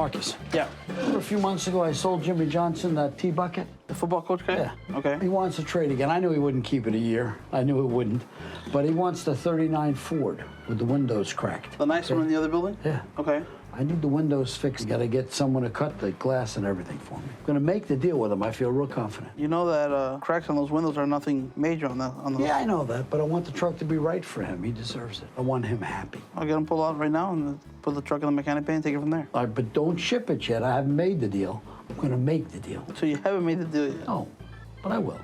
Marcus. Yeah. Remember a few months ago I sold Jimmy Johnson that tea bucket? The football coach guy? Yeah. Okay. He wants to trade again. I knew he wouldn't keep it a year. I knew he wouldn't. But he wants the 39 Ford with the windows cracked. The nice one in the other building? Yeah. Okay. I need the windows fixed. Got to get someone to cut the glass and everything for me. I'm going to make the deal with him. I feel real confident. You know that cracks on those windows are nothing major on those. Yeah, I know that, but I want the truck to be right for him. He deserves it. I want him happy. I'll get him pulled out right now and put the truck in the mechanic bay and take it from there. All right, but don't ship it yet. I haven't made the deal. I'm going to make the deal. So you haven't made the deal yet? No, but I will.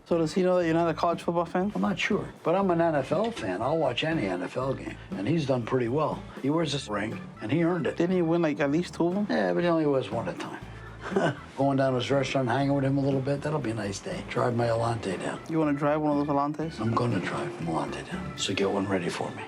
So does he know that you're not a college football fan? I'm not sure, but I'm an NFL fan. I'll watch any NFL game, and he's done pretty well. He wears this ring, and he earned it. Didn't he win like at least 2 of them? Yeah, but he only wears one at a time. Going down to his restaurant, hanging with him a little bit, that'll be a nice day. Drive my Elante down. You want to drive one of those Elantes? I'm going to drive an Elante down, so get one ready for me.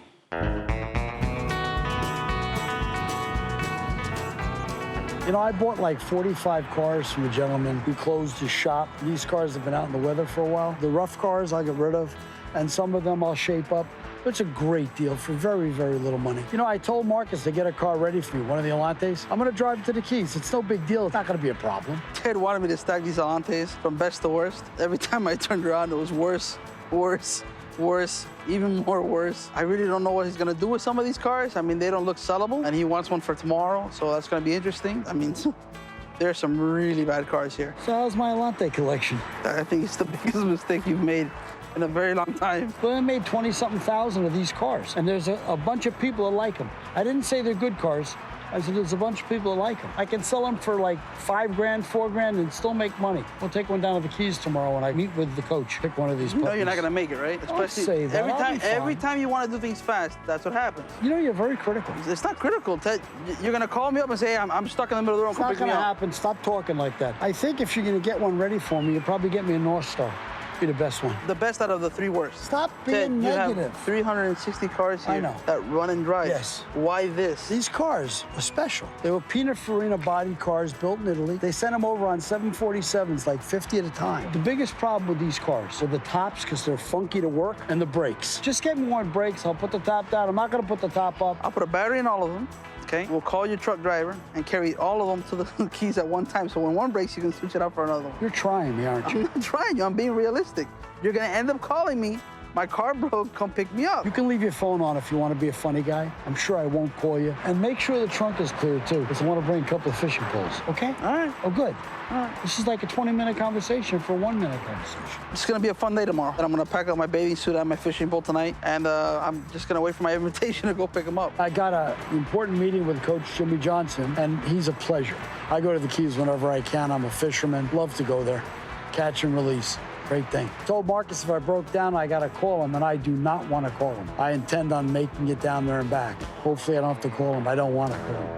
You know, I bought like 45 cars from a gentleman who closed his shop. These cars have been out in the weather for a while. The rough cars I'll get rid of, and some of them I'll shape up. It's a great deal for very, very little money. You know, I told Marcus to get a car ready for me, one of the Elantes. I'm gonna drive it to the Keys. It's no big deal. It's not gonna be a problem. Ted wanted me to stack these Elantes from best to worst. Every time I turned around, it was worse, worse, worse, even more worse. I really don't know what he's gonna do with some of these cars. I mean, they don't look sellable, and he wants one for tomorrow, so that's gonna be interesting. I mean, there are some really bad cars here. So how's my Elante collection? I think it's the biggest mistake you've made in a very long time. Well, I made 20-something thousand of these cars, and there's a bunch of people that like them. I didn't say they're good cars. I said there's a bunch of people that like them. I can sell them for like $5 grand, $4 grand, and still make money. We'll take one down to the Keys tomorrow when I meet with the coach. Pick one of these puppies. You know you're not gonna make it, right? Don't say that. Every time you want to do things fast, that's what happens. You know, you're very critical. It's not critical, Ted. You're gonna call me up and say, I'm stuck in the middle of the road. It's not gonna happen. Stop talking like that. I think if you're gonna get one ready for me, you'll probably get me a North Star. Be the best one. The best out of the 3 worst. Stop being Ted, negative. You have 360 cars here I know. that run and drive. Yes. Why this? These cars are special. They were Pininfarina body cars built in Italy. They sent them over on 747s, like 50 at a time. The biggest problem with these cars are the tops, because they're funky to work, and the brakes. Just get me one brakes. I'll put the top down. I'm not gonna put the top up. I'll put a battery in all of them. Okay, we'll call your truck driver and carry all of them to the Keys at one time, so when one breaks, you can switch it out for another one. You're trying me, aren't you? I'm not trying you, I'm being realistic. You're gonna end up calling me, my car broke, come pick me up. You can leave your phone on if you want to be a funny guy. I'm sure I won't call you. And make sure the trunk is clear, too, because I want to bring a couple of fishing poles, okay? All right. Oh, good. All right. This is like a 20-minute conversation for a 1-minute conversation. It's gonna be a fun day tomorrow. And I'm gonna pack up my bathing suit and my fishing pole tonight, and I'm just gonna wait for my invitation to go pick him up. I got an important meeting with Coach Jimmy Johnson, and he's a pleasure. I go to the Keys whenever I can. I'm a fisherman. Love to go there. Catch and release. Great thing. Told Marcus if I broke down, I got to call him, and I do not want to call him. I intend on making it down there and back. Hopefully I don't have to call him. I don't want to call him.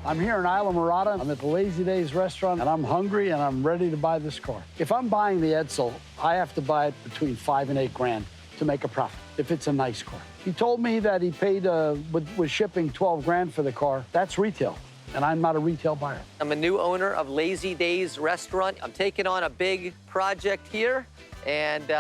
I'm here in Isla Mirada. I'm at the Lazy Days restaurant, and I'm hungry, and I'm ready to buy this car. If I'm buying the Edsel, I have to buy it between $5 and $8 grand to make a profit, if it's a nice car. He told me that he paid, with shipping, 12 grand for the car. That's retail, and I'm not a retail buyer. I'm a new owner of Lazy Days Restaurant. I'm taking on a big project here, and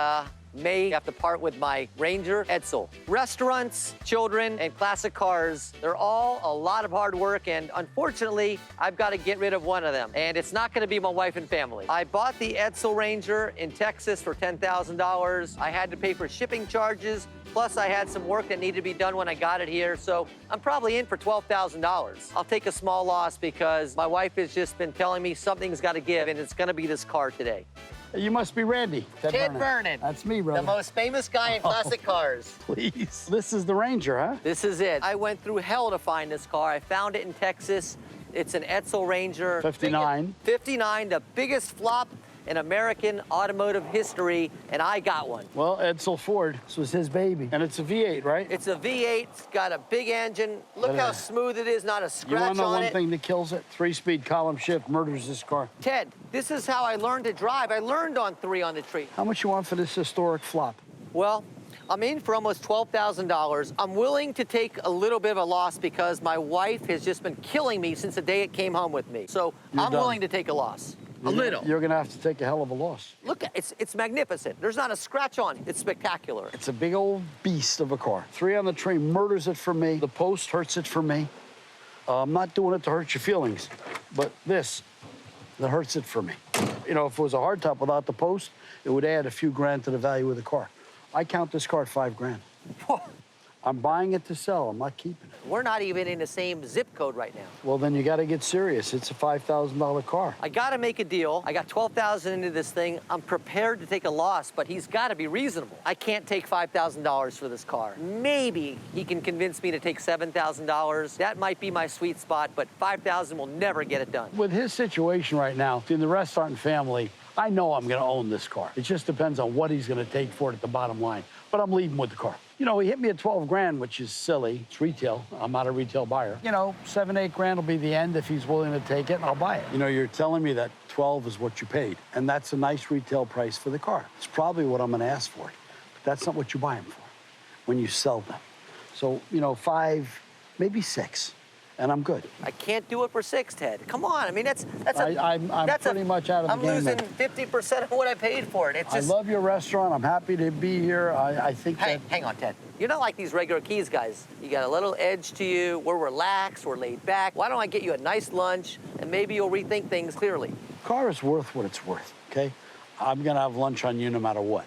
may have to part with my Ranger Edsel. Restaurants, children, and classic cars, they're all a lot of hard work, and unfortunately, I've got to get rid of one of them, and it's not going to be my wife and family. I bought the Edsel Ranger in Texas for $10,000. I had to pay for shipping charges, plus I had some work that needed to be done when I got it here, so I'm probably in for $12,000. I'll take a small loss because my wife has just been telling me something's got to give, and it's going to be this car today. You must be Randy. Ted Vernon. That's me, brother. The most famous guy in classic cars. Please. This is the Ranger, huh? This is it. I went through hell to find this car. I found it in Texas. It's an Edsel Ranger. 59. 59, the biggest flop in American automotive history, and I got one. Well, Edsel Ford, this was his baby. And it's a V8, right? It's a V8, it's got a big engine. Look how smooth it is, not a scratch on it. You want to know one thing that kills it? 3-speed column shift murders this car. Ted, this is how I learned to drive. I learned on 3 on the tree. How much you want for this historic flop? Well, I'm in for almost $12,000. I'm willing to take a little bit of a loss because my wife has just been killing me since the day it came home with me. So I'm willing to take a loss. A little. You're gonna have to take a hell of a loss. Look, it's magnificent. There's not a scratch on it. It's spectacular. It's a big old beast of a car. 3 on the train murders it for me. The post hurts it for me. I'm not doing it to hurt your feelings, but that hurts it for me. You know, if it was a hardtop without the post, it would add a few grand to the value of the car. I count this car at 5 grand. I'm buying it to sell. I'm not keeping it. We're not even in the same zip code right now. Well, then you got to get serious. It's a $5,000 car. I got to make a deal. I got $12,000 into this thing. I'm prepared to take a loss, but he's got to be reasonable. I can't take $5,000 for this car. Maybe he can convince me to take $7,000. That might be my sweet spot, but $5,000 will never get it done. With his situation right now, in the restaurant and family, I know I'm going to own this car. It just depends on what he's going to take for it at the bottom line. But I'm leaving with the car. You know, he hit me at 12 grand, which is silly. It's retail. I'm not a retail buyer. You know, 7, 8 grand will be the end if he's willing to take it, and I'll buy it. You know, you're telling me that 12 is what you paid, and that's a nice retail price for the car. It's probably what I'm going to ask for it. But that's not what you buy them for when you sell them. So, you know, 5, maybe 6. And I'm good. I can't do it for 6, Ted. Come on. I mean, I'm pretty much out of the game. I'm losing 50% of what I paid for it. It's just... I love your restaurant. I'm happy to be here. I think Hey, that... hang on, Ted. You're not like these regular Keys guys. You got a little edge to you. We're relaxed. We're laid back. Why don't I get you a nice lunch, and maybe you'll rethink things clearly. Car is worth what it's worth, okay? I'm going to have lunch on you no matter what.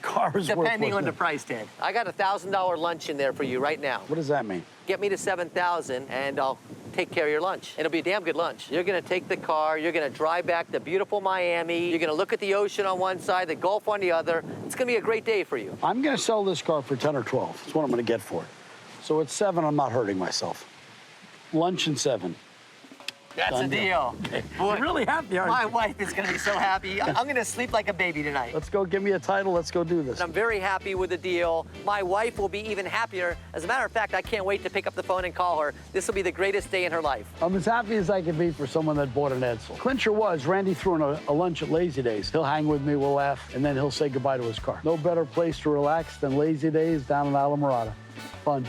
Car is worth Depending on the price, Ted. I got a $1,000 lunch in there for you right now. What does that mean? Get me to 7,000, and I'll take care of your lunch. It'll be a damn good lunch. You're gonna take the car, you're gonna drive back to beautiful Miami, you're gonna look at the ocean on one side, the Gulf on the other. It's gonna be a great day for you. I'm gonna sell this car for 10 or 12. That's what I'm gonna get for it. So at 7, I'm not hurting myself. Lunch and 7. That's a deal. Okay. Boy, You're really happy, aren't my you? wife is gonna be so happy. I'm gonna sleep like a baby tonight. Let's go, give me a title, let's go do this. And I'm very happy with the deal. My wife will be even happier. As a matter of fact, I can't wait to pick up the phone and call her. This will be the greatest day in her life. I'm as happy as I can be for someone that bought an Edsel. Clincher was, Randy threw in a lunch at Lazy Days. He'll hang with me, we'll laugh, and then he'll say goodbye to his car. No better place to relax than Lazy Days down in Alamorada. Fun.